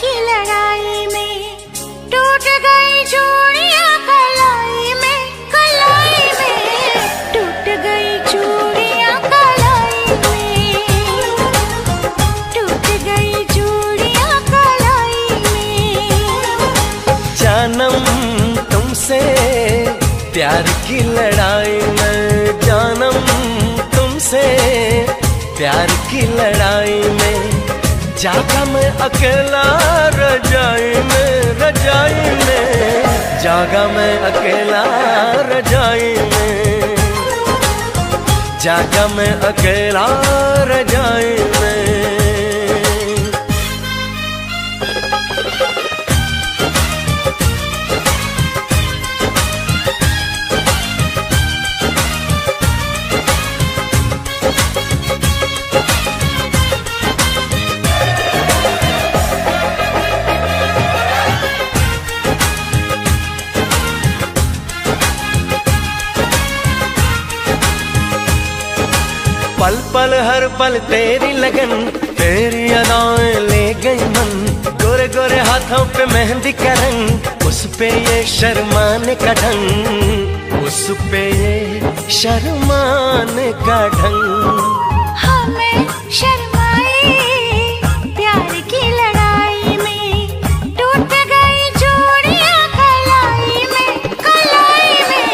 की लड़ाई में टूट गई चूड़ियां कलाई में, कलाई में टूट गई चूड़ियां कलाई में, टूट गई चूड़ियां कलाई में। जानम तुमसे प्यार की लड़ाई में, जानम तुमसे प्यार की लड़ाई में, जागा मैं अकेला रजाई में, रजाई में जागा मैं अकेला रजाई में, जागा मैं अकेला रजाई में। पल पल हर पल तेरी लगन, तेरी अदाएं ले गई मन, गोरे गोरे हाथों पे मेहंदी का रंग, उस पे ये शर्माने का ढंग, उस पे ये शर्माने का ढंग। हमें शर्माए प्यार की लड़ाई में, टूट गई चूड़ियां कलाई में, कलाई में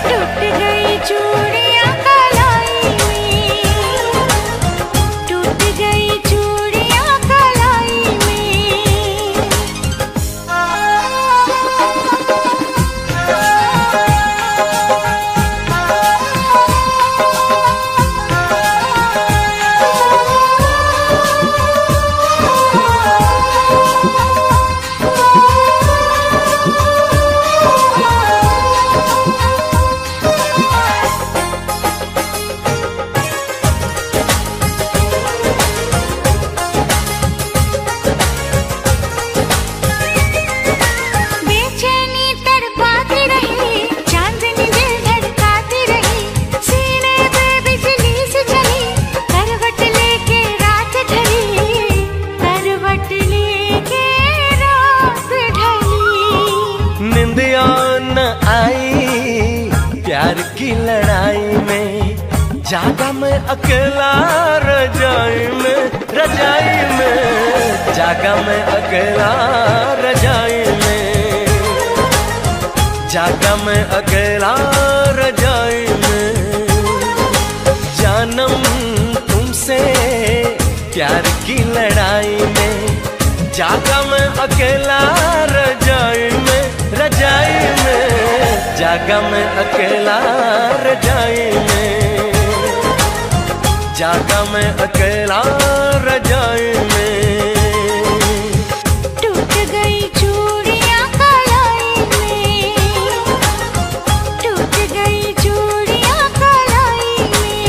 टूट गई चूड़ियां कलाई में, टूट गई चूड़ियां कलाई में। निंदिया न आई प्यार की लड़ाई में, जागा मैं अकेला रजाई में, रजाई में जागा मैं अकेला रजाई में, जागा मैं अकेला रजाई में। जानम तुमसे प्यार की लड़ाई में, जागा मैं अकेला रजाई में, रजाई में जागा मैं अकेला रजाई में, जागा मैं अकेला रजाई में। टूट गई चूड़ियां कलाई में, टूट गई चूड़ियां कलाई में।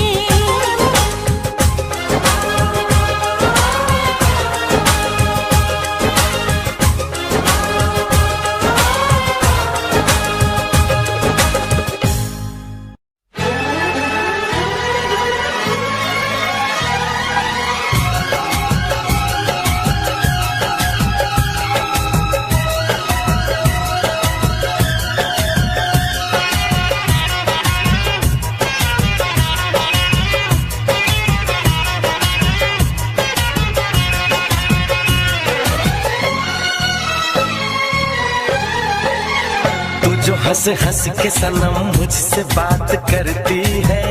जो हंस हंस के सनम मुझसे बात करती है,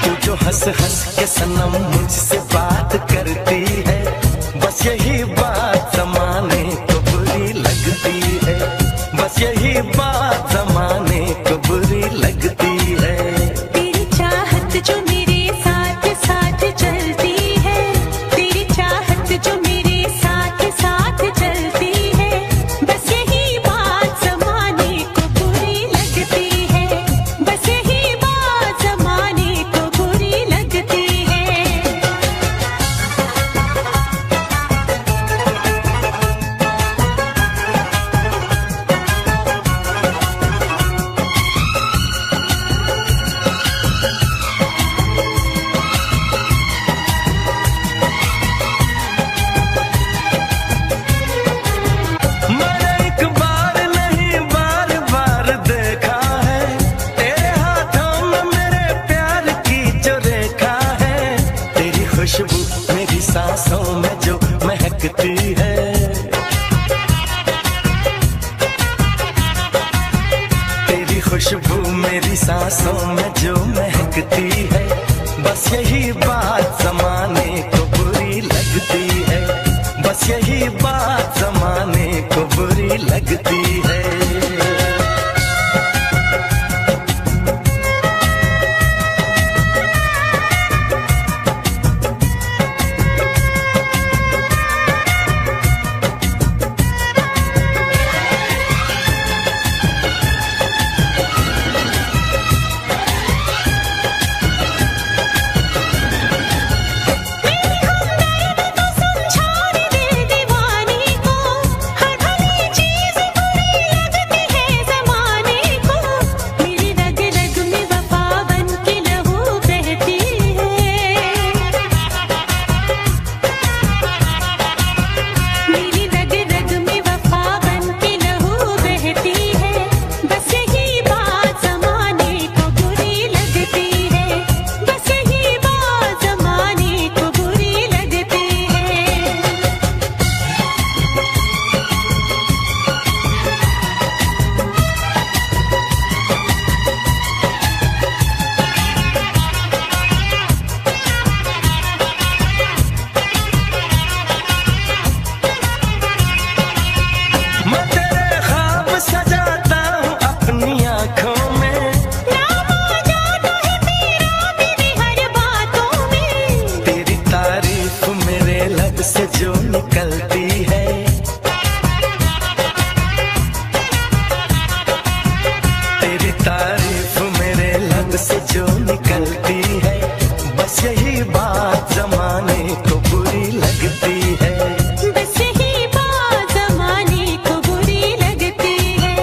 तू जो हंस हंस के सनम मुझसे बात करती है, बस यही बात ज़माने को बुरी लगती है, बस यही बात ज़माने को बुरी लगती है। तेरी चाहत जो मेरे साथ साथ चलती है, तेरी चाहत जो मेरे साथ साथ चलती है, बस यही बात ज़माने को बुरी लगती है, बस यही बात ज़माने को बुरी लगती है। सांसों में जो महकती है। तेरी खुशबू मेरी सांसों में जो महकती है, बस यही बात जमाने को बुरी लगती है, बस यही बात जमाने को बुरी लगती है। से जो निकलती है, तेरी तारीफ मेरे लब से जो निकलती है, बस यही बात जमाने को बुरी लगती है, बस यही बात जमाने को बुरी लगती है।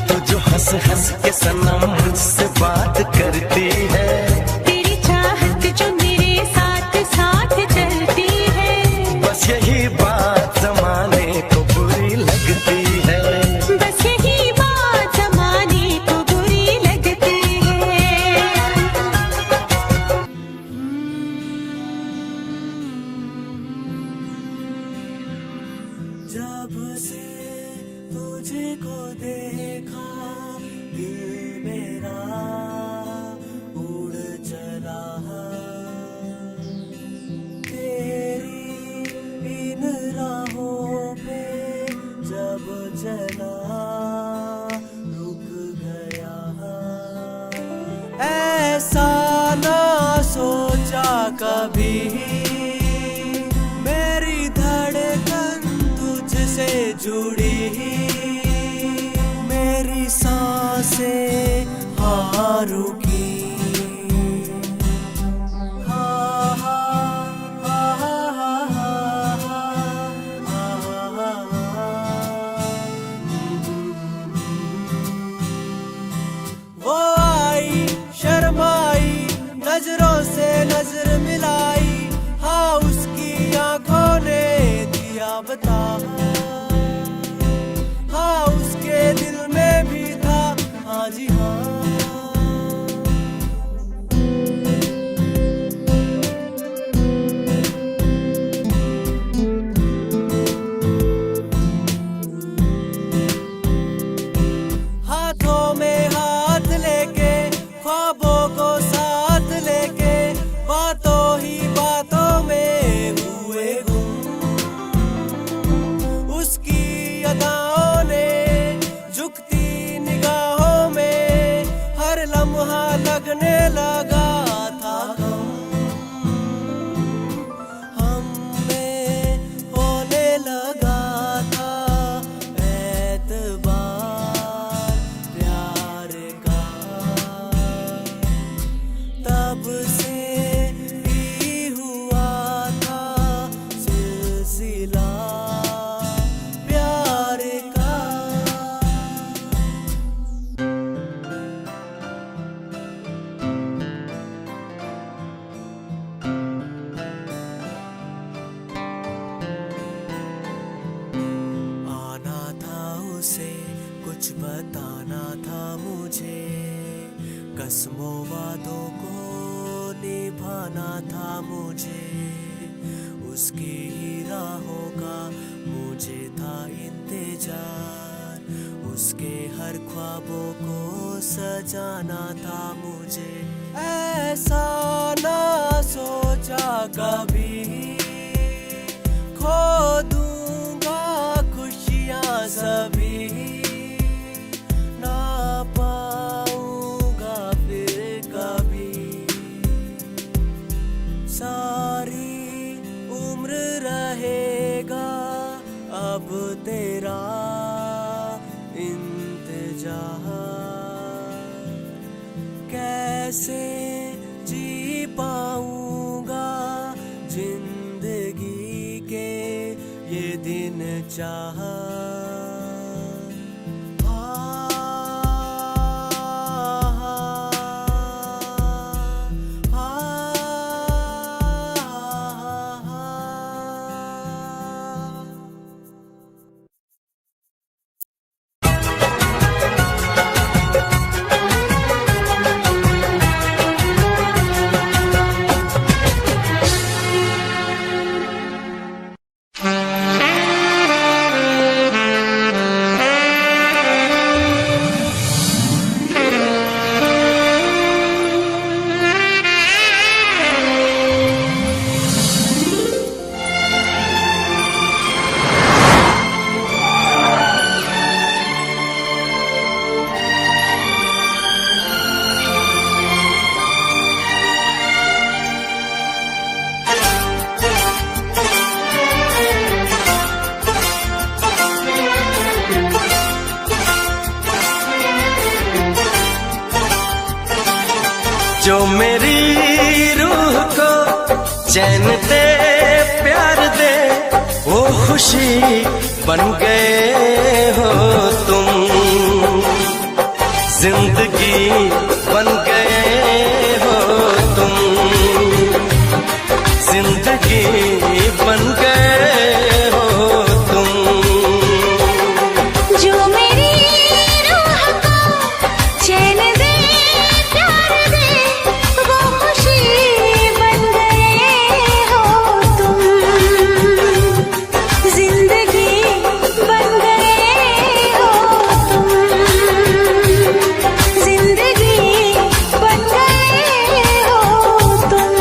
तू जो हंस हंस के सनम मुझसे बात करती है, तेरी चाहत जो मेरे साथ साथ चलती है, बस यही बात जमाने को बुरी लगती है, बस यही बात जमाने को बुरी लगती है। जब से तुझको देखा दिल मेरा उड़ चला, तेरी इन राहों पे जब चला रुक गया। ऐसा ना सोचा कभी मेरी धड़कन तुझसे जुड़ी, मेरी सांसें हाँ रुकी। हाँ हाँ हाँ हाँ हाँ हाँ हाँ हाँ। वो आई शर्माई नजरों से नजर मिलाई, हाँ उसकी आंखों ने दिया बता, हाँ उसके दिल में भी था, हाँ जी हाँ। हाथों में हाथ लेके ख्वाबों को साथ लेके बातों ही बातों में हुए गुम, उसकी अदाओं ने झुकती निगाहों में हर लम्हा लगने लगा था गम, हमें होने लगा था एतबार प्यार का। तब से ही हुआ था सिलसिला प्यार का। आना था उसे कुछ बताना था मुझे, कसमों वादों को निभाना था मुझे, उसकी ही राहों का मुझे था इंतजार, उसके हर ख्वाबों को सजाना था मुझे। ऐसा ना सोचा कभी खो दूंगा खुशियाँ सभी, ना पाऊंगा फिर कभी। सारी उम्र रहेगा अब तेरा इंतजार, कैसे जी पाऊंगा जिंदगी के ये दिन चाह। जो मेरी रूह को चैन दे प्यार दे, वो खुशी बन गए हो तुम, जिंदगी बन गए हो तुम, जिंदगी बन गए हो तुम। जो मेरी रूह को चैन दे प्यार दे, वो खुशी बन गए हो तुम, जिंदगी बन गए हो तुम, जिंदगी बन गए हो तुम।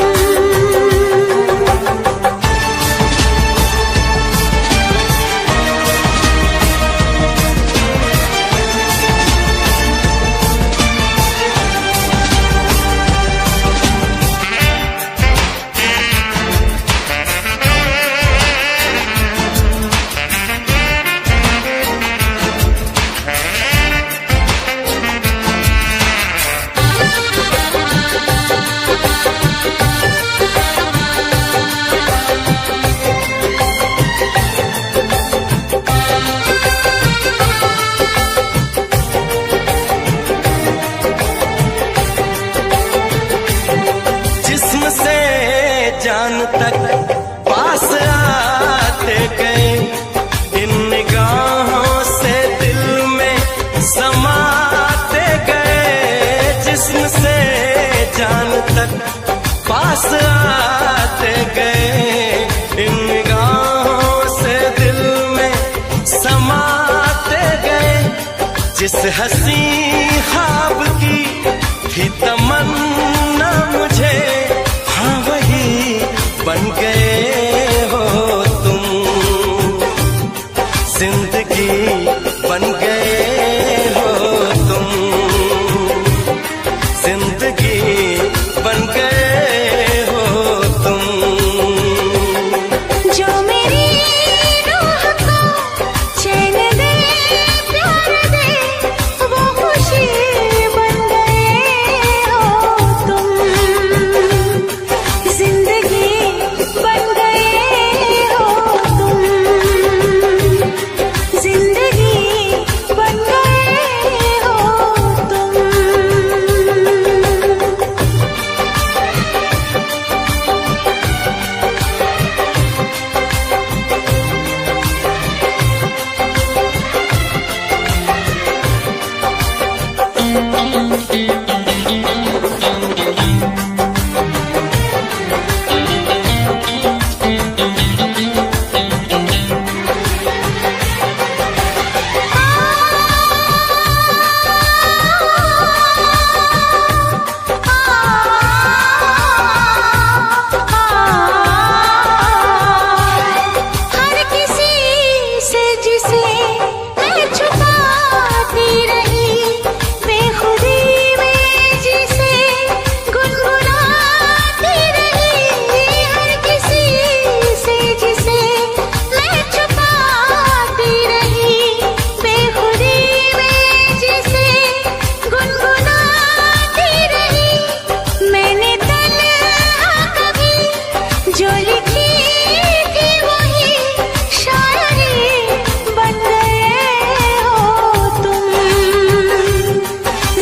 जिस्म से जान तक पास आते गए, इन निगाहों से दिल में समाते गए। जिस्म से जान तक पास आते गए, इन निगाहों से दिल में समाते गए। जिस हंसी ख्वाब की थी तमन्ना मुझे, हाँ वही बन गए हो तुम, जिंदगी बन गए हो तुम, जिंदगी बन गए हो तुम। जो मेरी रूह को चैन दे प्यार दे, वो खुशी बन गए हो तुम, जिंदगी बन जो लिखी थी वही शायरी बन गए हो तुम,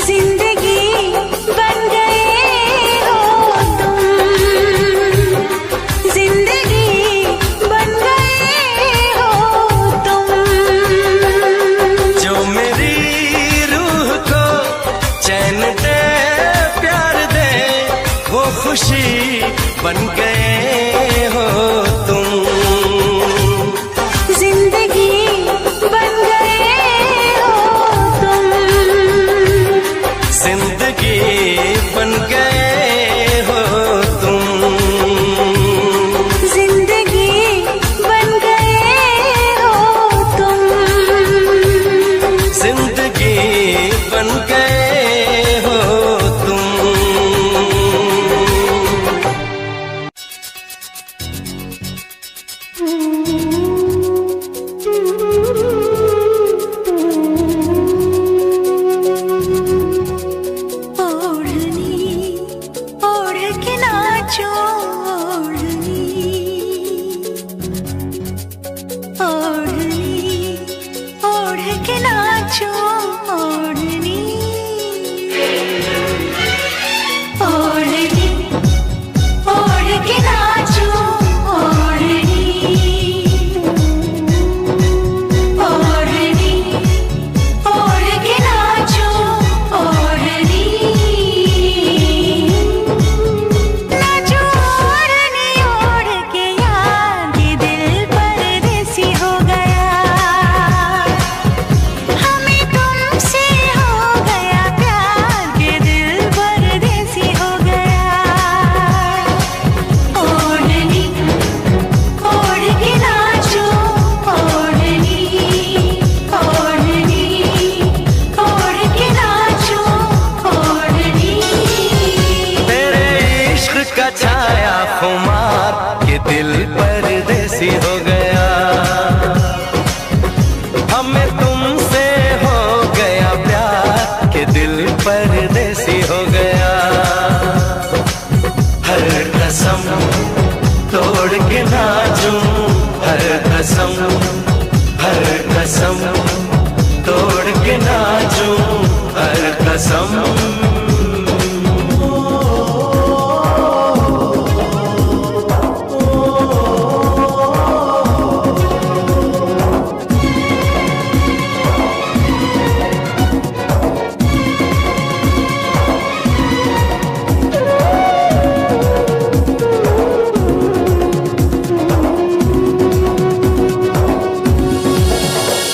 जिंदगी बन गए हो तुम, जिंदगी बन गए हो तुम। जो मेरी रूह को चैन दे प्यार दे वो खुशी बन गए हो तुम, जिंदगी बन गए हो तुम, जिंदगी बन गए हो तुम, जिंदगी बन गए हो तुम, जिंदगी बन गए हो तुम। ओढ़नी ओढ़ के नाचो ओढ़नी, ओढ़नी ओढ़ के नाचो ओढ़नी, ओढ़नी ओढ़ के नाचो ओढ़नी, ओढ़नी ओढ़ के नाचो ओढ़नी, नाचो ओढ़नी ओढ़ के यार ये दिल परदेसी हो गया, हमें तुमसे हो गया प्यार ये दिल परदेसी हो गया। ओढ़नी ओढ़ के नाचो ओढ़नी, ओढ़नी ओढ़ के नाचो ओढ़नी, तेरे इश्क का छाया खुमार ये दिल परदेसी हो गया, हमें तुमसे हो गया प्यार के दिल परदेसी हो गया। हर कसम तोड़ के नाचूं, हर कसम, हर कसम तोड़ के नाचूं, हर कसम।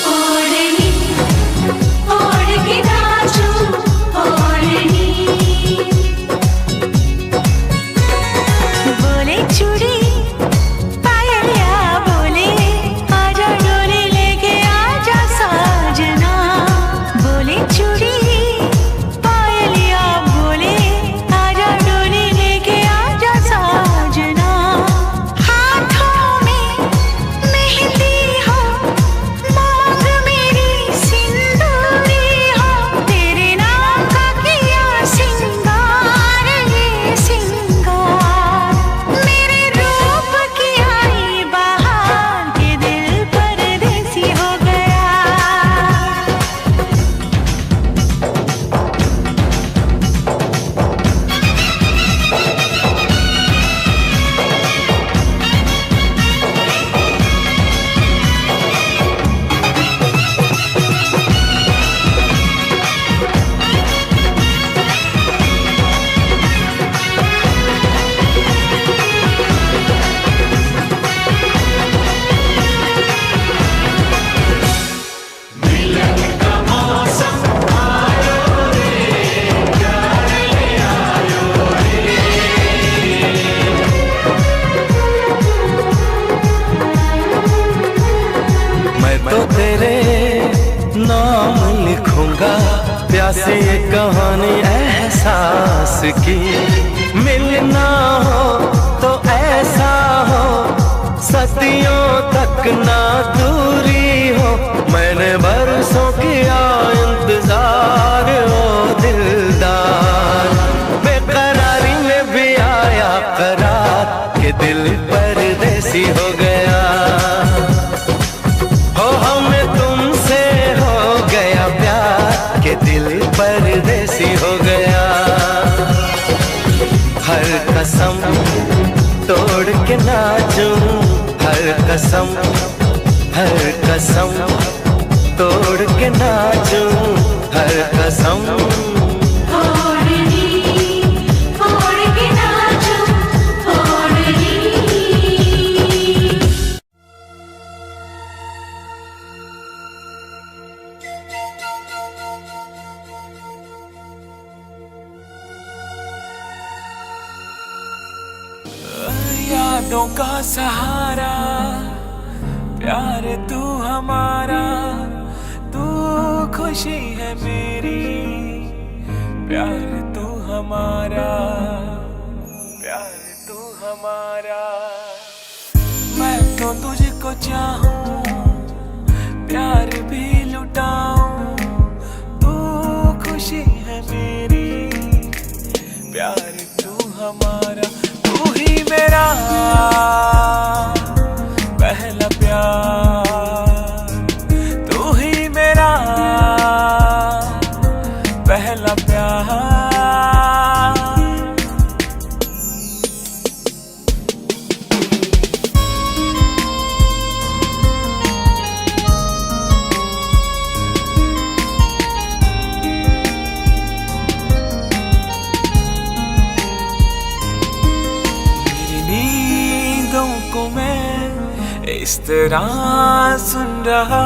ओढ़नी ओढ़ के नाचो ओढ़नी, बोले चूड़ी पायलिया बोले आजा डोली लेके आजा साजना, बोले चूड़ी पायलिया बोले आजा डोली लेके आजा साजना, हाथों में मेहंदी हो मांग मेरी सिंदूरी हो, तेरे नाम का किया सिंगार ये सिंगार, मेरे रूप की आई बहार के दिल परदेसी हो गया। मैं तो तेरे नाम लिखूंगा प्यासे ये कहानी एहसास की, मिलना हो तो ऐसा हो सदियों तक ना दूरी हो, मैंने बरसों किया इंतजार ओ दिलदार, बेकरारी में भी आया करार के दिल पर परदेसी हो गया। हो हमें तुमसे हो गया प्यार के दिल परदेसी हो गया। हर कसम तोड़ के नाचूं, हर कसम तोड़ के नाचूं, हर कसम यादों का सहारा, प्यार तू हमारा, तू खुशी है मेरी, प्यार तू हमारा, प्यार तू हमारा। मैं तो तुझको चाहूं, प्यार भी लुटाऊं, तू खुशी है मेरी, प्यार तू हमारा। तू ही मेरा पहला प्यार, तू ही मेरा पहला प्यार। इस तरह सुन रहा,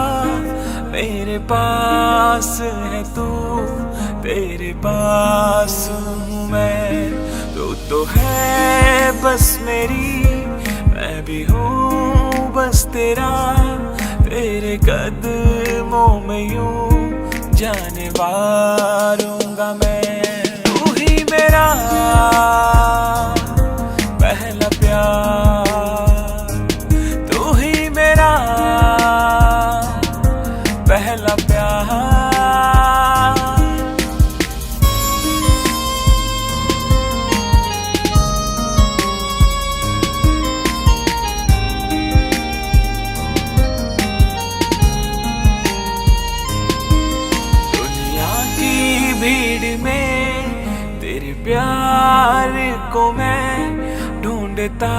मेरे पास है तू, तेरे पास हूँ मैं। तू तो है बस मेरी, मैं भी हूँ बस तेरा, तेरे कदमों में यूं जाने वारूंगा मैं। तू ही मेरा पहला प्यार, पहला प्यार। दुनिया की भीड़ में तेरे प्यार को मैं ढूंढता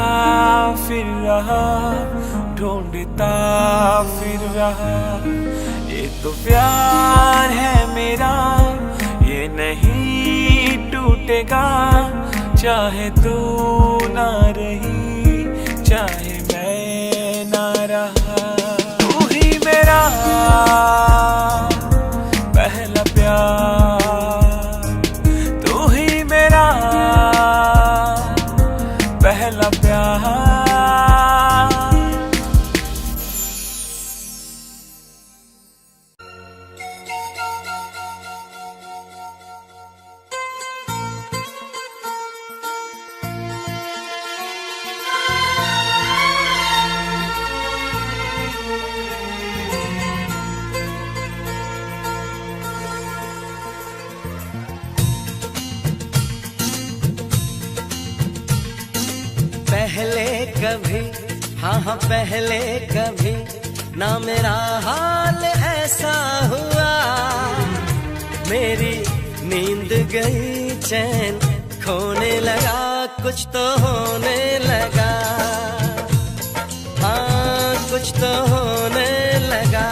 फिर रहा, ढूंढता फिर रहा। ये तो प्यार है मेरा, ये नहीं टूटेगा, चाहे तू ना रही, चाहे मैं ना रहा। तू ही मेरा पहला प्यार, तू ही मेरा पहला प्यार। पहले कभी, हाँ पहले कभी ना मेरा हाल ऐसा हुआ। मेरी नींद गई, चैन खोने लगा, कुछ तो होने लगा, हाँ कुछ तो होने लगा।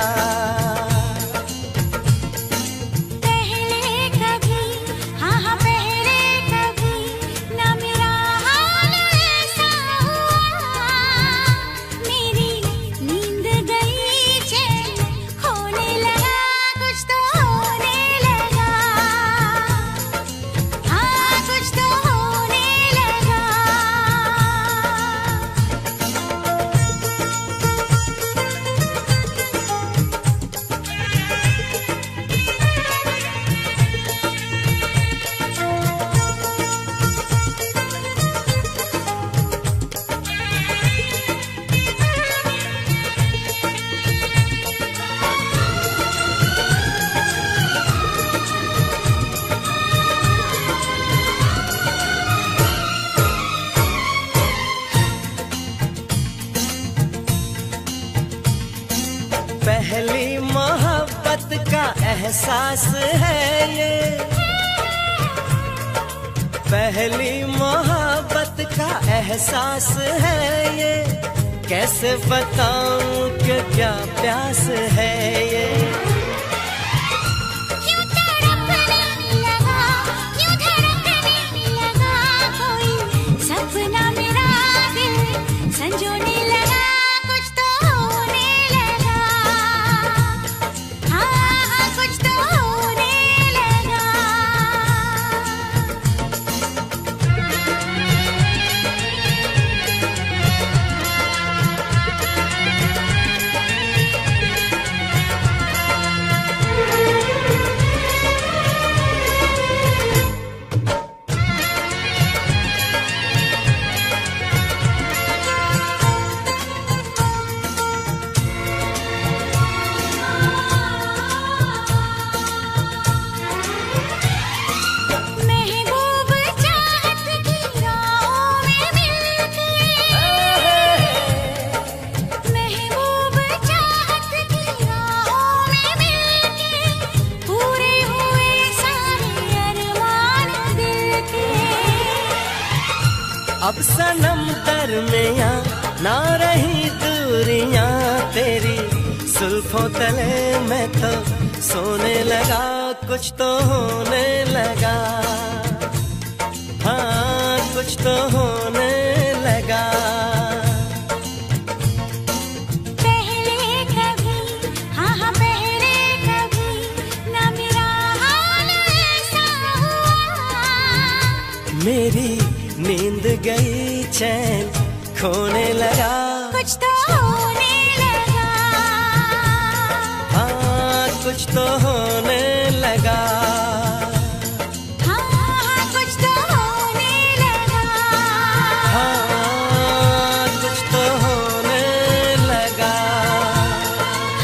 पहली मोहब्बत का एहसास है ये, पहली मोहब्बत का एहसास है ये, कैसे बताऊं कि क्या प्यास है ये। यूं तड़पने लगा, यूं धड़कने लगा, कोई सपना मेरा दिल संजोने लगा, कुछ तो होने लगा, हाँ कुछ तो होने लगा। महबूब चाहत की राहों में मिलके, महबूब चाहत की राहों में मिलके, पूरे हुए सारे अरमान दिल के। अब सनम दरमियां ना रही दूरियां तेरी, जुल्फों तले मैं तो सोने लगा, कुछ तो होने लगा, हाँ कुछ तो होने लगा। पहले कभी, हाँ हाँ पहले कभी ना मेरा हाल ऐसा हुआ, मेरी नींद गई चैन खोने लगा, कुछ तो होने लगा, हाँ कुछ तो होने लगा, हाँ हाँ कुछ तो होने लगा, हाँ कुछ तो होने लगा,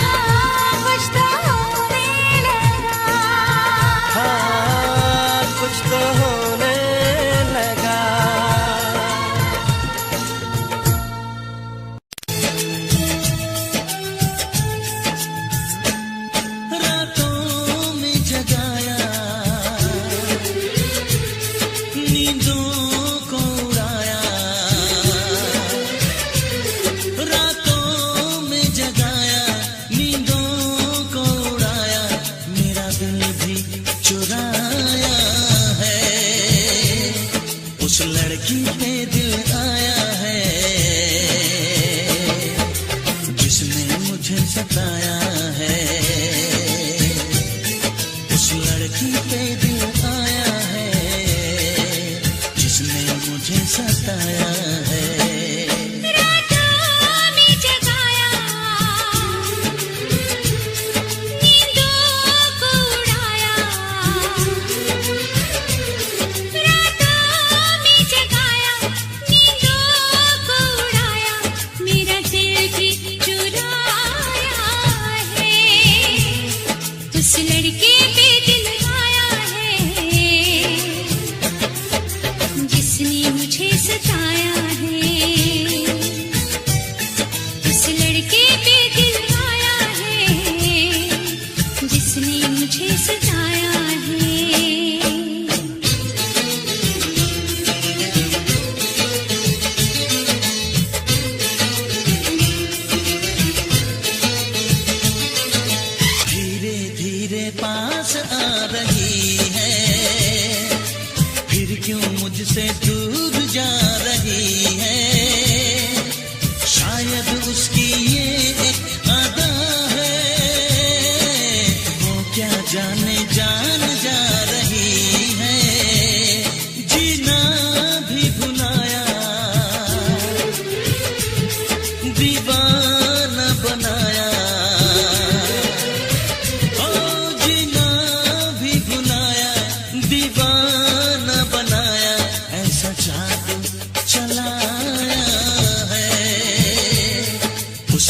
हाँ कुछ तो होने लगा। हाँ कुछ तो होने लगा। रातों में जगाया, नींदों को उड़ाया, रातों में जगाया, नींदों को उड़ाया, मेरा दिल भी चुराया है, उस लड़की पे दिल आया है, जिसने मुझे सताया है, उस लड़की पे दिल आया है, जिसने मुझे सताया है। रातों में जगाया, नींदों को उड़ाया, रातों में जगाया, नींदों को उड़ाया, मेरा दिल भी चुराया है, उस लड़के पे दिल आया है, जिसने मुझे सताया है, उस लड़के पे दिल आया है, जिसने मुझे सताया है। धीरे धीरे पास आ रही है, फिर क्यों मुझसे दूर जा रही है, शायद उसकी ये एक अदा है, वो क्या जाने जान जा रही है, जीना भी भुलाया, दीवाना बनाया, ओ जीना भी भुलाया, दीवाना बनाया, ऐसा जादू चलाया है, उस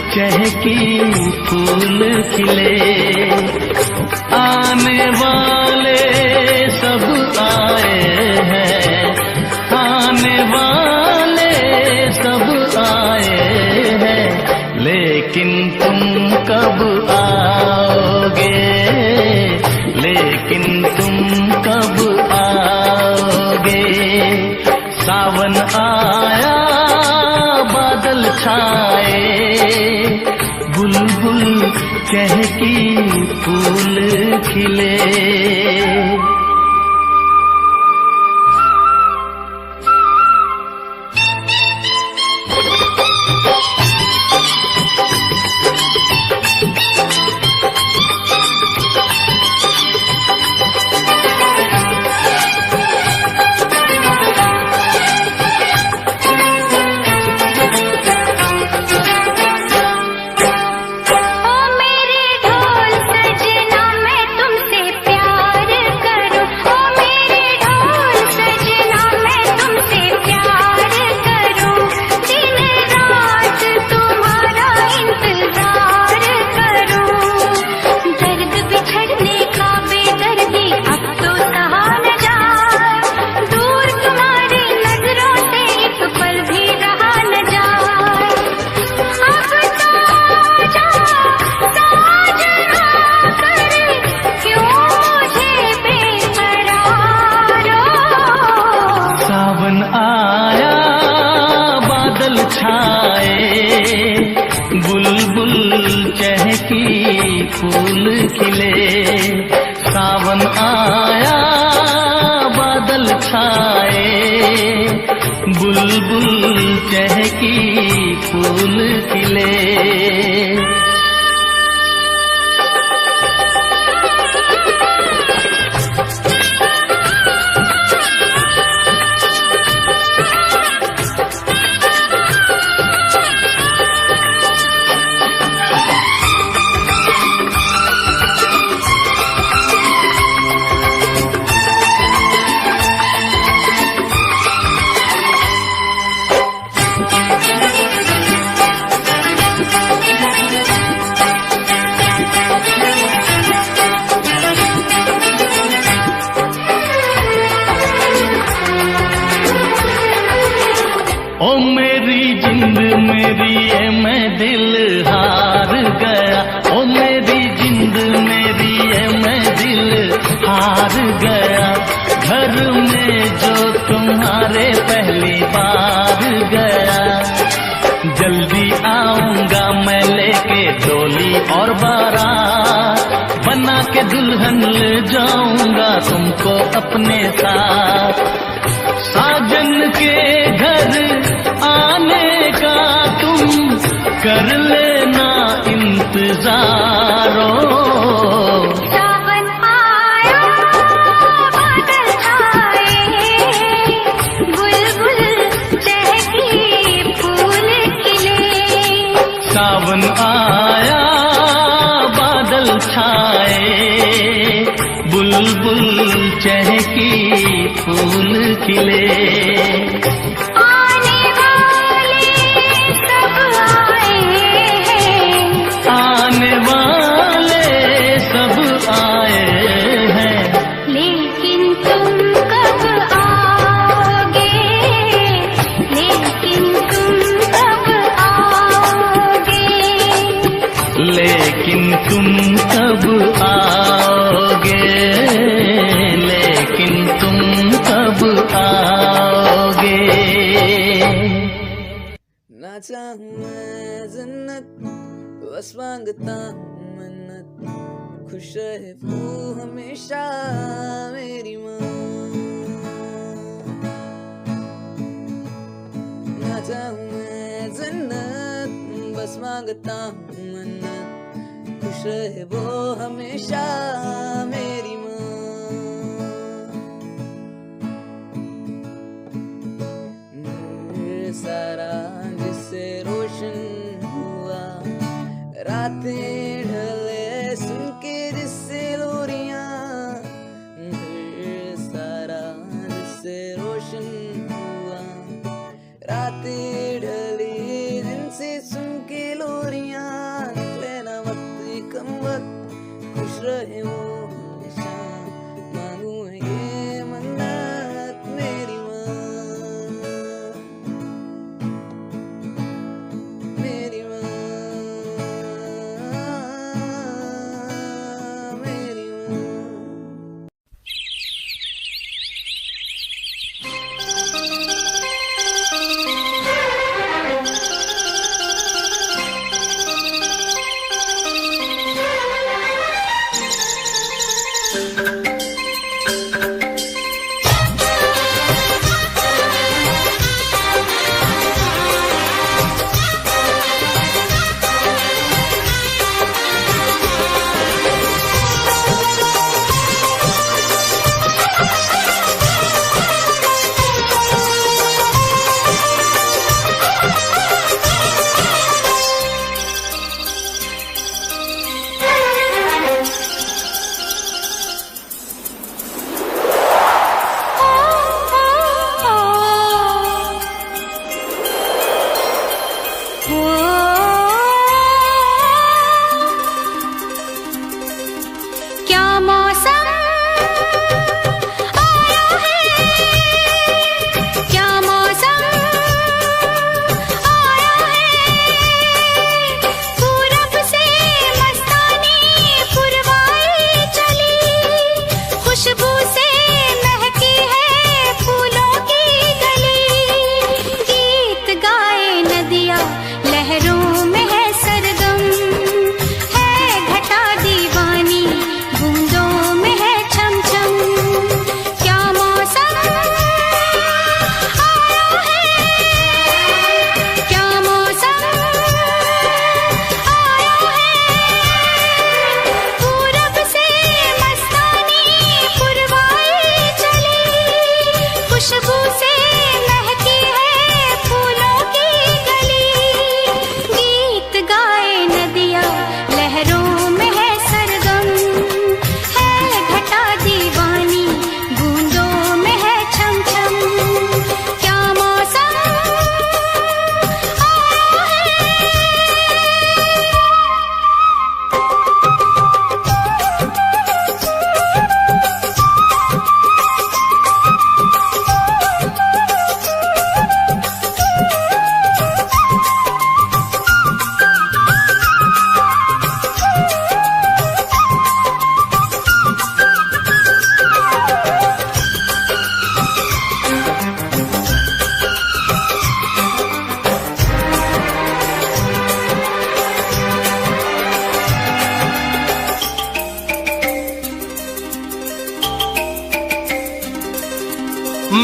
चहकी फूल खिले। आने वाले सब आए हैं, आने वाले सब आए हैं, लेकिन तुम कब आओगे, लेकिन तुम कब आओगे। सावन आया बादल छाए, बुलबुल चहकी फूल खिले। ओ मेरे ढोल सजना मैं तुमसे प्यार करूं, ओ मेरे ढोल सजना मैं तुमसे प्यार करूं, दिन रात तुम्हारा इंतजार करूं। दर्द बिछड़ने का बेदर्दी अब तो सहा न जाए, दूर तुम्हारी नजरों से एक पल भी रहा न जाए। अब तो जा साजना कर, क्यों मुझे बेकरार हो। सावन आया बादल छाए, बुलबुल चहकी फूल खिले। सावन आया बादल छाए, बुलबुल चहकी फूल खिले। ओ मेरी जिंद मेरी है मैं दिल हार गया, ओ मेरी जिंद मेरी है मैं दिल हार गया। घर में जो तुम्हारे पहली बार गया, जल्दी आऊंगा मैं लेके डोली और बारात, बना के दुल्हन ले जाऊंगा तुमको अपने साथ। साजन के घर आने का तुम कर लेना इंतजारो। सावन आया बादल छाए, बुलबुल चहकी फूल खिले। सावन आया बादल छाए, बुलबुल चहकी फूल खिले। आने वाले सब आए हैं, आने वाले सब आए हैं, लेकिन तुम कब आओगे, लेकिन तुम कब आओगे। लेकिन तुम कब आओगे, लेकिन तुम कब आओगे। ना चाहूं मैं जन्नत बस मांगता हूँ मन्नत, खुश रहे वो हमेशा मेरी माँ। ना चाहूं मैं जन्नत बस मांगता हूँ मन्नत, खुश रहे वो हमेशा मेरी माँ। सारा जिससे रोशन हुआ, रातें ढले सुन के जिससे लोरियां, सारा जिससे रोशन हुआ, रातें ढली जिनसे सुन के लोरियां। रहे हो हमेशा, मांगू मैं ये मन्नत मेरी माँ, मेरी माँ, मेरी माँ। क्या मौसम आया है, क्या मौसम आया है, पूरब से मस्तानी पुरवाई चली, खुशबू से महकी है फूलों की गली, गीत गाए नदियाँ लहरों में है सरगम, है घटा दीवानी बूंदों में है छम छम, क्या मौसम आया है, क्या मौसम आया है, पूरब से मस्तानी पुरवाई चली, खुशबू से महकी है फूलों की गली, गीत गाए नदियाँ लहरों में है सरगम, है घटा दीवानी बूंदों में है छम छम, क्या मौसम आया है।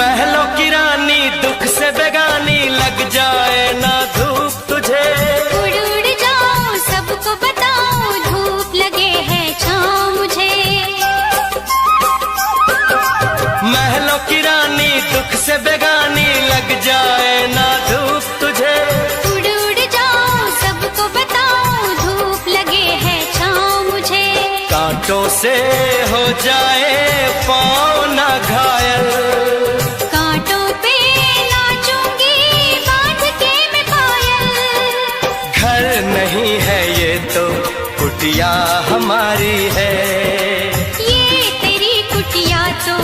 महलों की रानी दुख से बेगानी, लग जाए ना धूप तुझे, उड़ उड़ जाऊं सबको बताऊं धूप लगे है छाँव मुझे, महलों की रानी दुख से बेगानी, लग जाए ना धूप तुझे, उड़ उड़ जाऊं सबको बताऊं धूप लगे है छाँव मुझे, कांटों से हो जाए पाँव ना घायल, कांटों पे नाचूंगी बांध के मैं पायल, घर नहीं है ये तो कुटिया हमारी है, ये तेरी कुटिया तो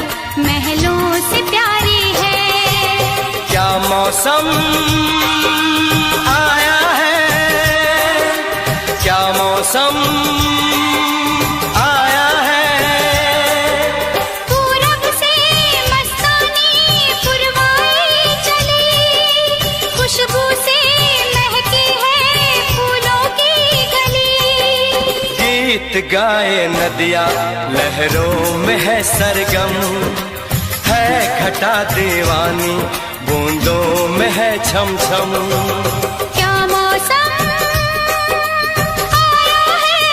महलों से प्यारी है, क्या मौसम आया है, क्या मौसम आया है, पूरब से मस्तानी पुरवाई चली, खुशबू से महकी है फूलों की गली, गीत गाए नदियाँ लहरों में है सरगम, है घटा दीवानी बूंदों में है छम छम, क्या मौसम आया है।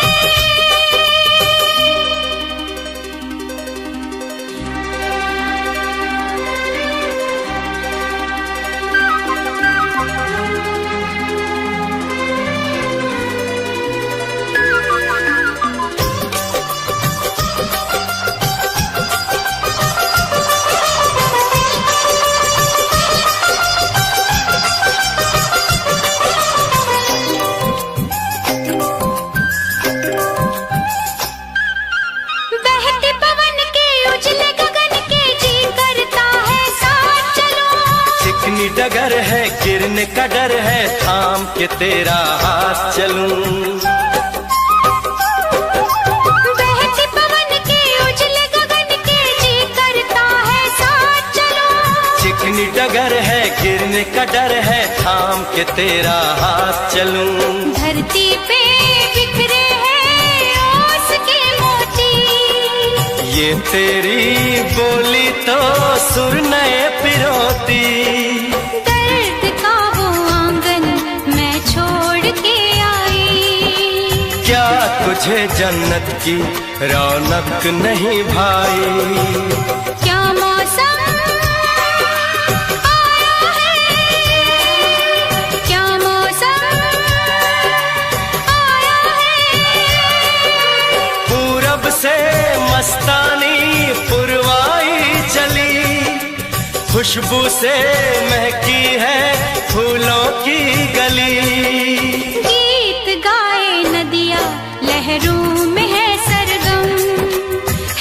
गिरने का डर है, थाम के तेरा हाथ चलूं। बहती पवन के उजले गगन के जी करता है साथ चलो। चिकनी डगर है, गिरने का डर है, थाम के तेरा हाथ चलूं। धरती पे बिखरे हैं ओस के मोती, ये तेरी बोली तो सुर नए पिरोती। दर्द का वो आंगन मैं छोड़ के आई, क्या तुझे जन्नत की रौनक नहीं भाई? क्या मौसम आया है, क्या मौसम आया है। पूरब से मस्तानी पुरवाई चली, खुशबू से महकी है फूलों की गली। गीत गाए नदियाँ लहरों में है सरगम,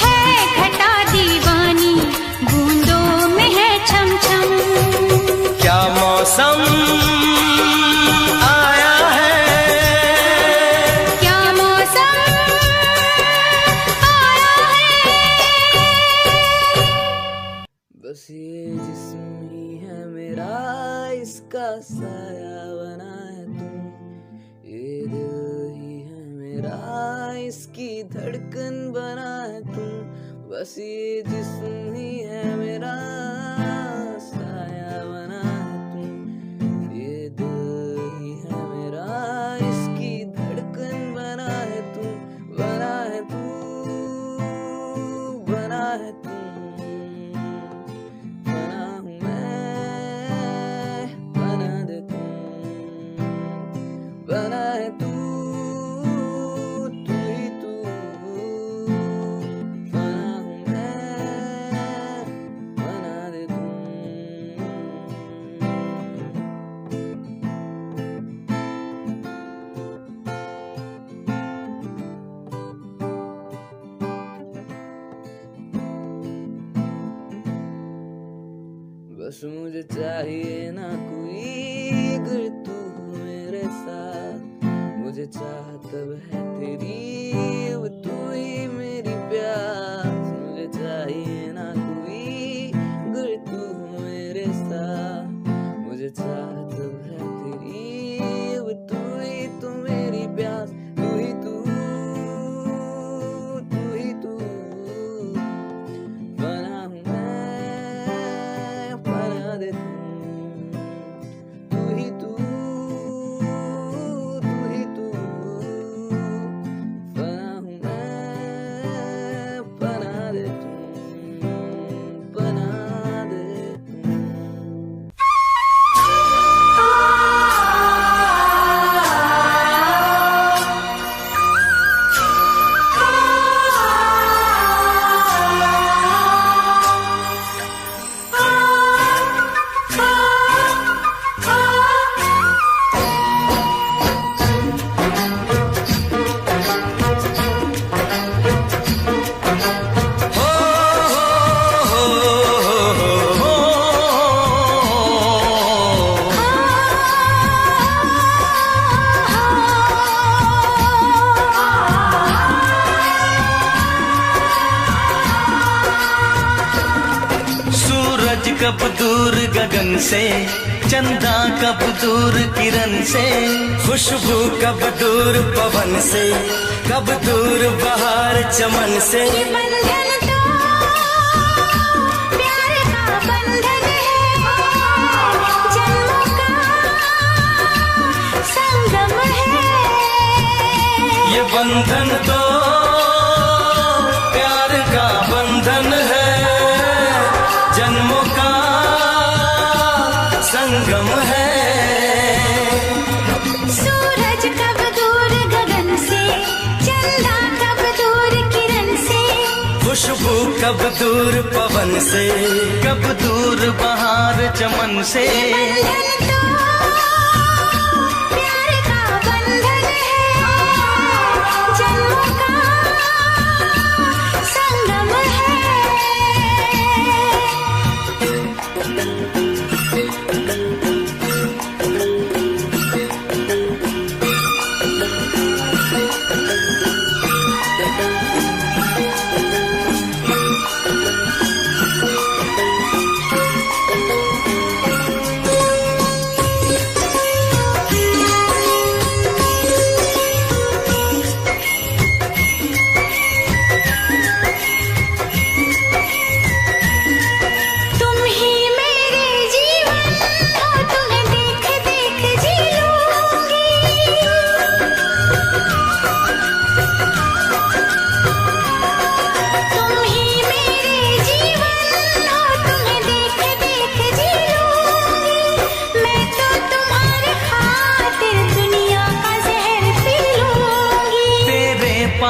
है घटा दीवानी बूंदों में है छम छम। क्या मौसम आया है, क्या मौसम आया है। बस ये जिस्म ही है मेरा, इसका साया बना है तुम। ये दिल ही है मेरा, इसकी धड़कन बना है तुम। बस ये जिस्म ही है मेरा, साया बना है तुम। ये दिल ही है मेरा, इसकी धड़कन बना है तुम। बना है तू, बना है तुम, बना हूँ मैं, बना दे तुम। बना है तू, तू ही तू, बना हूँ मैं, बना दे तुम। बस मुझे चाहिए ना कोई, अगर तू हो मेरे साथ। मुझे चाह तब है तेरी, अब तू ही मेरी प्यास। मुझे चाहिए ना कोई, अगर तू हो मेरे साथ। मुझे चाह तब है तेरी, अब तू ही तो मेरी प्यास। तू ही तू, तू ही तू, बना हूँ मैं, बना दे तुम। तू ही तू, तू ही तू, बना हूँ मैं, बना दे तुम, बना दे तुम। सूरज कब दूर गगन से, चंदा कब दूर किरण से, खुशबू कब दूर पवन से, कब दूर बहार चमन से। ये बंधन तो प्यार का बंधन है, जन्मों का संगम है। ये बंधन तो प्यार का बंधन है, जन्मों का संगम है। सूरज कब दूर गगन से, चंदा कब दूर किरण से, खुशबू कब दूर पवन से, कब दूर बहार चमन से। बंधन तो प्यार का बंधन है, जन्मों का संगम है।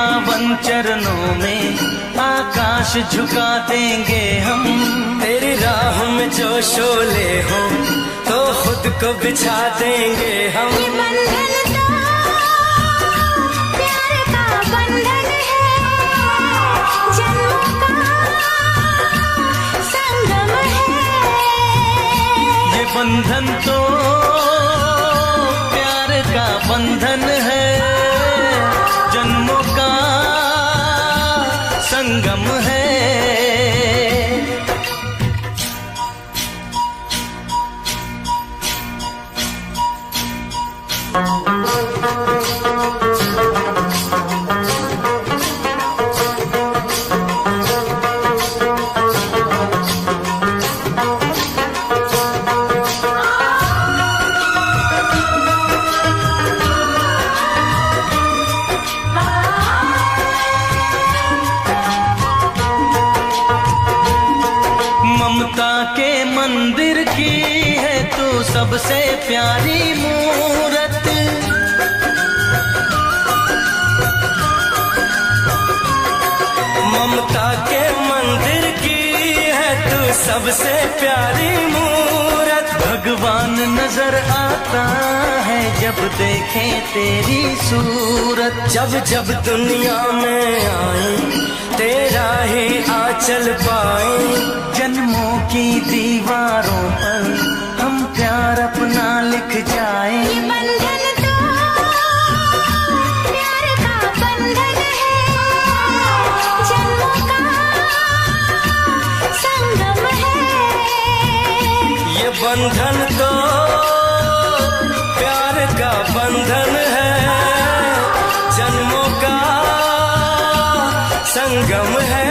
पावन चरणों में आकाश झुका देंगे हम। तेरी राह में जो शोले हो तो खुद को बिछा देंगे हम। ये बंधन तो प्यार का बंधन है, जन्मों का संगम है। ये बंधन तो प्यार का बंधन है, जन्मों का संगम है। ममता के मंदिर की है तू सबसे प्यारी मूरत। ममता के मंदिर की है तू सबसे प्यारी मूरत। भगवान नजर आता है जब देखे तेरी सूरत। जब जब दुनिया में आए तेरा ही आंचल पाए। जन्मों की दीवारों पर हम प्यार अपना लिख जाए। ये बंधन तो प्यार का बंधन है, जन्मों का संगम है। ये बंधन तो प्यार का बंधन है, जन्मों का संगम है।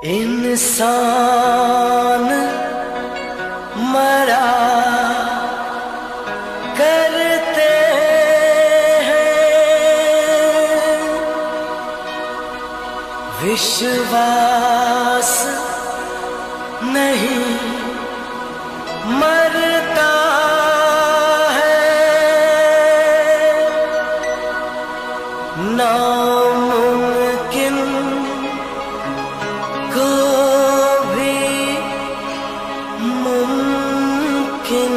इंसान मरा करते हैं, विश्वास नहीं मरता है। नामुमकिन को भी मुमकिन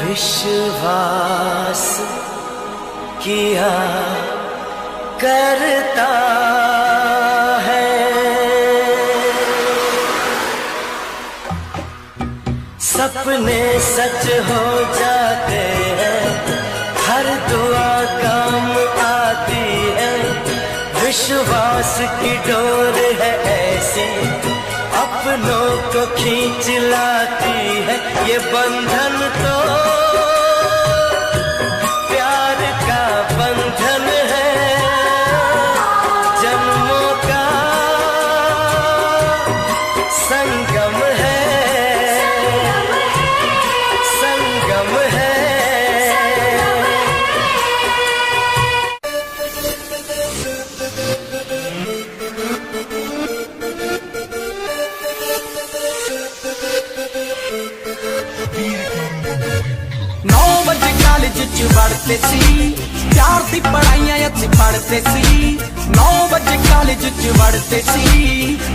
विश्वास किया करता है। सपने सच हो जाते हैं, हर दुआ काम आती है। विश्वास की डोर है ऐसी, अपनों को खींच लाती है। ये बंधन तो प्यार का बंधन है, जन्मों का संगम है, संगम है। कॉलेज च पढ़ते सी, प्यार दी पढ़ाइयां अच पढ़ते सी। 9 बजे कॉलेज च पढ़ते सी,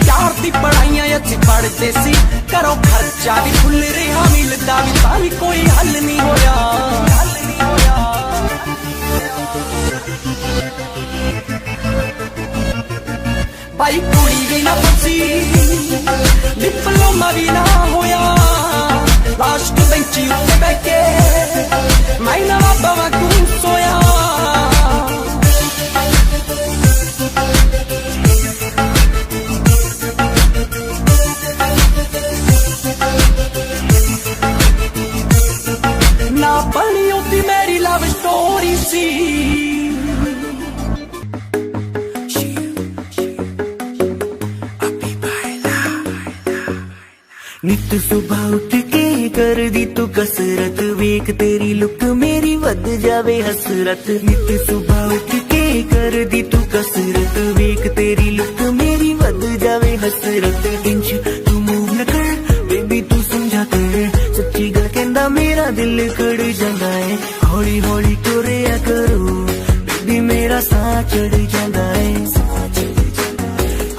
प्यार दी पढ़ाइयां अच पढ़ते सी। घरों खर्चा भी फुल रहा, मिलता भी तां भी कोई हल नहीं होया, हल नहीं होया। भाई कुड़ी भी ना बची, डिप्लोमा भी ना होया। लास्ट बेंची उत्ते बैठ के मैं ना बाबा तू सोया। ना बनी होती मेरी लव स्टोरी सी। नित सुबह उठ के कर दी तू कसरत, वेख तेरी लुक मेरी वध जावे हसरत। नित सुबह उठ के कर दी तू कसरत, वेख तेरी लुक मेरी वध जावे हसरत। इंच तू मूव न कर बेबी तू समझा कर, सच्ची गल कहंदा मेरा दिल कड़ जांदा है। हौली हौली टुरिया करो बेबी मेरा साह चढ़ जांदा है।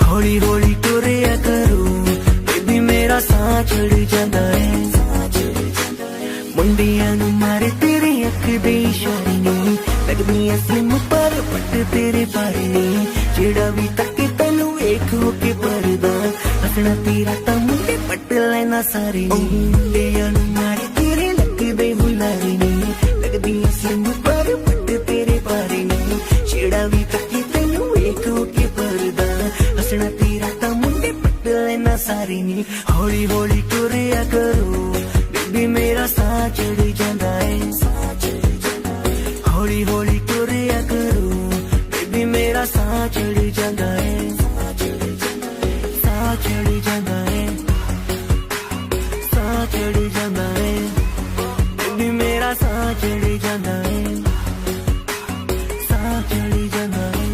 हौली हौली टुरिया करो बेबी मेरा साह चढ़ जांदा है। मुंडियां नूं मारे तेरे अख दे इशारे नहीं, लगदी स्लिम पर पट तेरे बारे नहीं। जेड़ा भी तके तैनू वेख हो के परदा, हसना तेरा तां मुंडे पट लेना सारे नहीं। मुंडियां नूं मारे तेरे लगदे बुलारे नहीं, लगदी स्लिम पर पट तेरे बारे नहीं। जेड़ा भी तके तैनू वेख हो के परदा, हसना तेरा तां मुंडे पट लेना सारे नहीं। हौली हौली टुरिया करो बेबी मेरा साह चढ़ जांदा है। हौली हौली टुरिया करो बेबी मेरा साह चढ़ जांदा है। साह चढ़ जांदा है, साह चढ़ जांदा है बेबी मेरा साह चढ़ जांदा है। साह चढ़ जांदा है।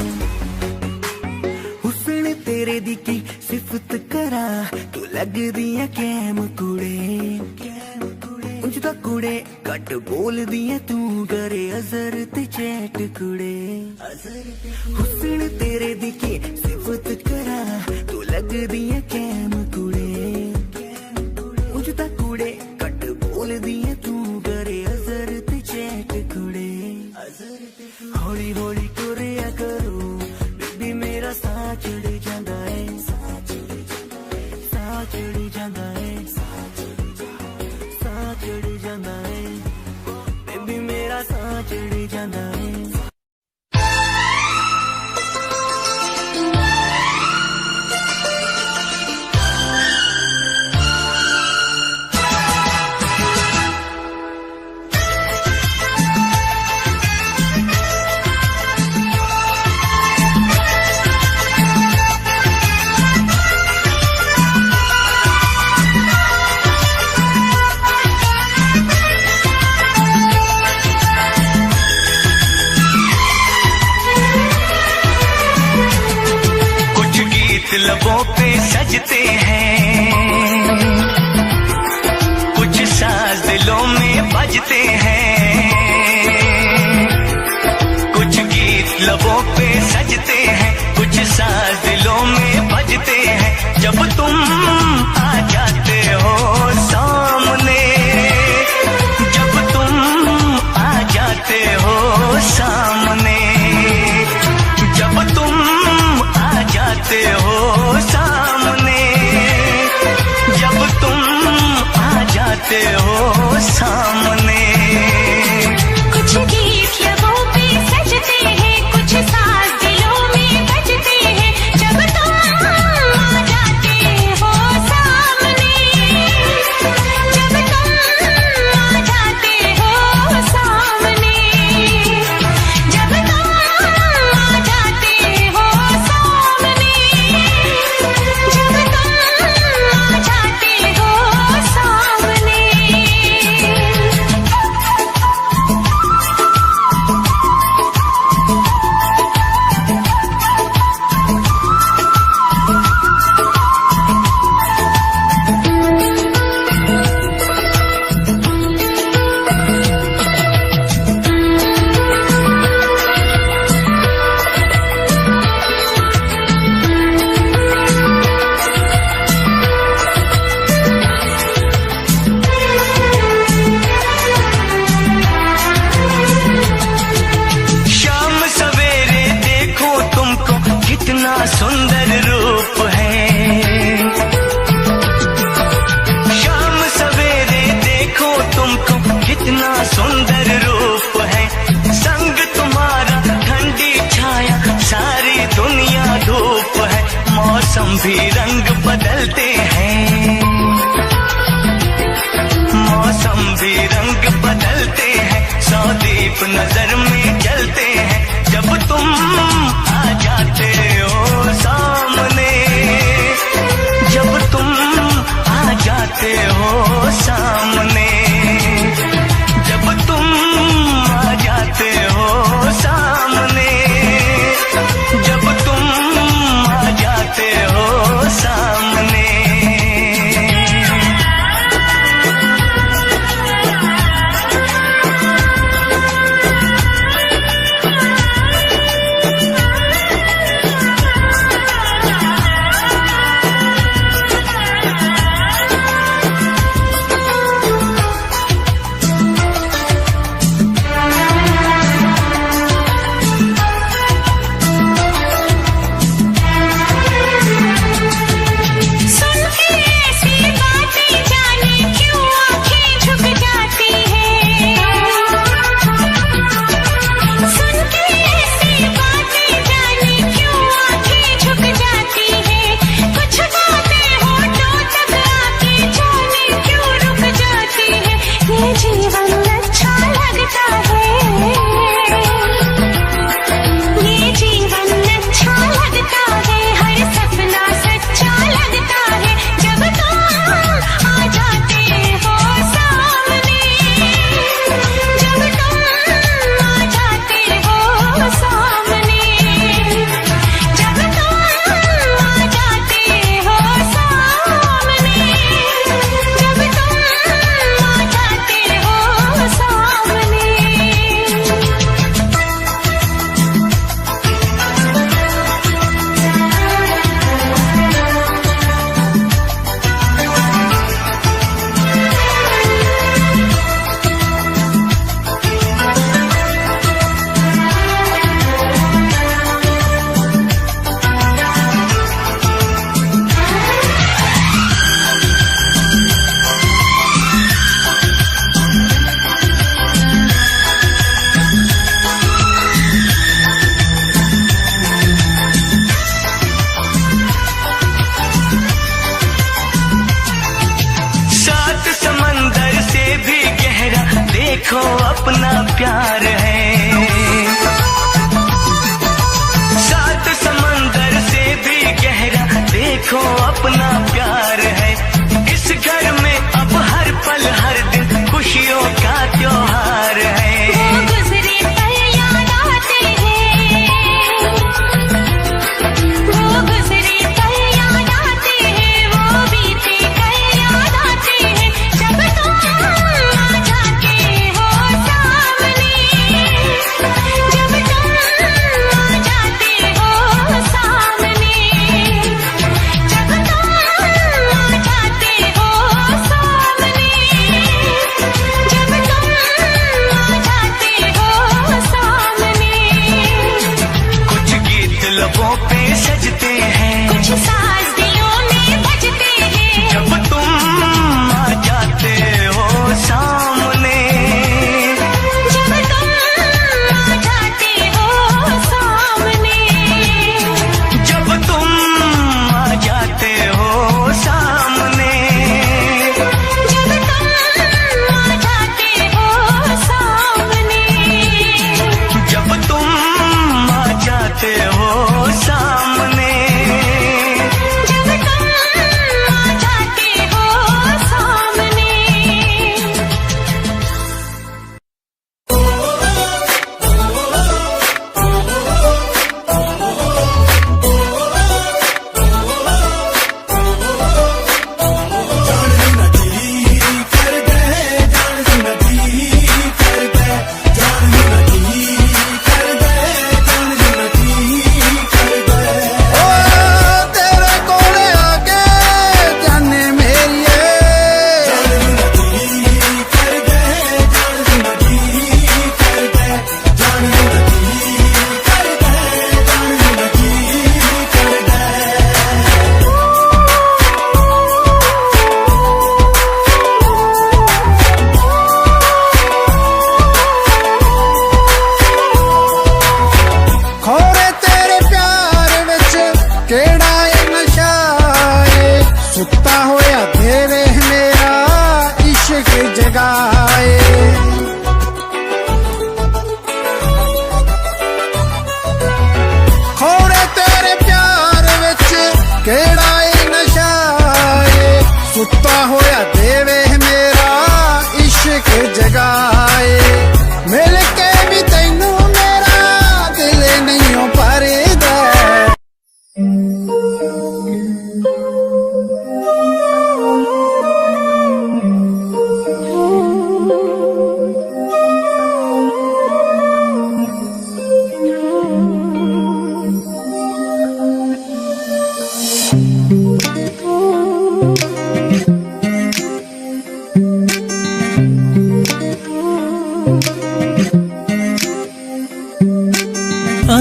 हुस्न तेरे दी की सिफत करा, तू लगदी है कैम कुड़े। उंज दा कुड़े घट बोलदी है तू, करे अजर ते चैट कुड़े। हुस्न तेरे दी की सिफत करा, तू लगदी है कैम कुड़े। उंज दा कुड़े घट बोलदी है तू, करे अजर ते चैट कुड़े। हौली हौली टुरिया करो बेबी मेरा साह चढ़ जांदा है। साह चढ़ जांदा है, साह चढ़ जांदा है बेबी मेरा साह चढ़ जांदा है। लबों पे सजते हैं, कुछ साज दिलों में बजते हैं। कुछ गीत लबों पे सजते हैं, कुछ साज दिलों में बजते हैं। जब तुम आ जाते हो सामने, जब तुम आ जाते हो सामने, जब तुम आ जाते हो सामने, जब तुम आ जाते हो सामने। कुछ गीत लबों पे सजते हैं, कुछ साज दिलों में बजते हैं। जब तुम आ जाते हो सामने, जब तुम आ जाते हो सामने, जब तुम आ जाते हो सामने, जब तुम आ जाते हो सामने। शाम सवेरे देखो तुमको कितना सुंदर रूप है। शाम सवेरे देखो तुमको कितना सुंदर रूप है। संग तुम्हारा ठंडी छाया, सारी दुनिया धूप है। मौसम भी रंग बदलते हैं, मौसम भी रंग बदलते हैं। सौ दीप नजर में जलते हैं। जब तुम आ जाते हो सामने, जब तुम आ जाते देखो अपना प्यार है, सात समंदर से भी गहरा देखो अपना प्यार है। इस घर में अब हर पल हर दिन खुशियों का त्योहार है।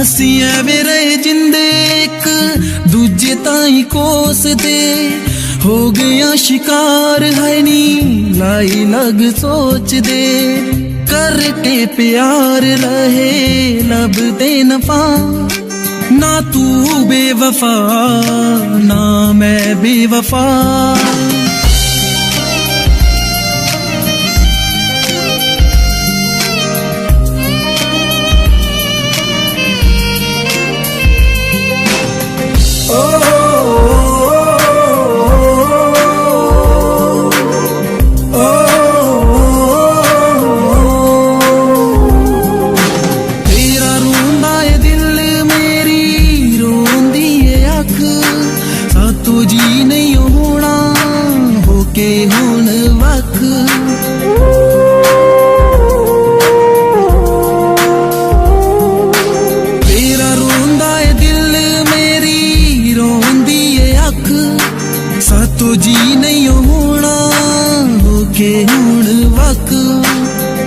ਅਸੀਂ ਐਵੇਂ ਰਹੇ ਜਿੰਦੇ ਇੱਕ ਦੂਜੇ ਤਾਈਂ ਕੋਸਦੇ ਹੋ ਗਿਆ ਸ਼ਿਕਾਰ ਹੈ ਨੀ ਲਾਈ ਲਗ ਸੋਚਦੇ ਕਰਕੇ ਪਿਆਰ ਰਹੇ ਲੱਭਦੇ ਨਫਾ ਨਾ ਤੂੰ ਬੇਵਫਾ ਨਾ ਮੈਂ ਬੇਵਫਾ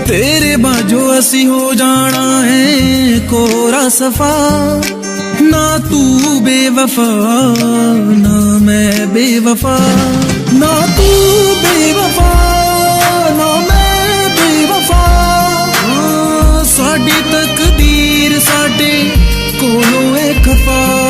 तेरे बाजो असी हो जाना है कोरा सफा ना तू बेवफा ना मैं बेवफा ना तू बेवफा ना मैं बेवफा साडी तकदीर साडे कोलों है खफा